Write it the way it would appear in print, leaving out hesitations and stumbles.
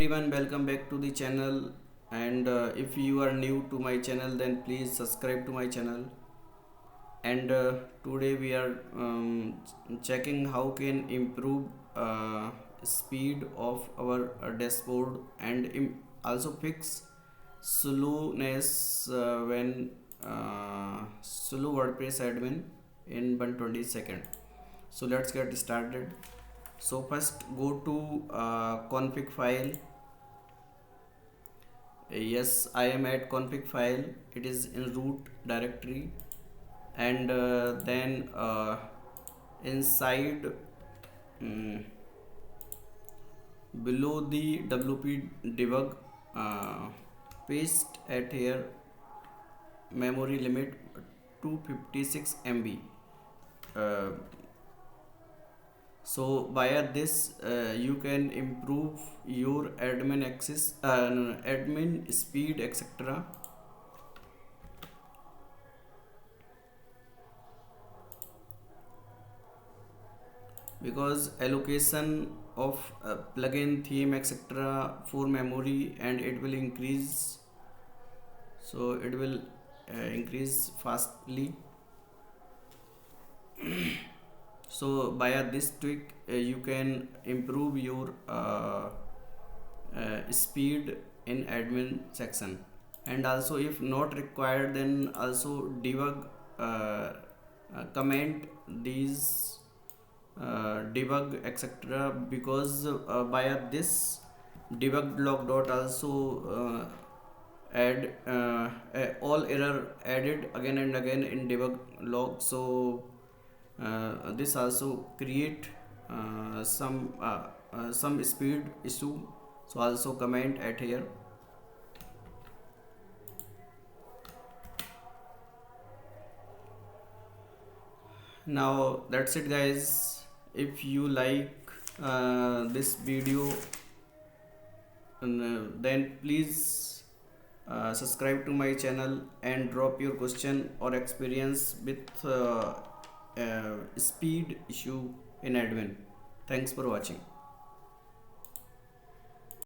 everyone, welcome back to the channel. And if you are new to my channel, then please subscribe to my channel. And today we are checking how can improve speed of our dashboard and also fix slowness when slow WordPress admin in 120 seconds. So let's get started. So first go to config file. Yes, I am at config file. It is in root directory, and then inside below the wp debug, paste at here memory limit 256 MB. So via this you can improve your admin access, admin speed, etc. Because allocation of plugin, theme, etc. for memory, and it will increase. So it will increase fastly. So via this tweak you can improve your speed in admin section. And also if not required, then also debug, comment these debug, etc. because via this debug log dot also add all error added again and again in debug log. So this also create some speed issue. So also comment at here. Now that's it, guys. If you like this video, then please subscribe to my channel and drop your question or experience with speed issue in admin. Thanks for watching.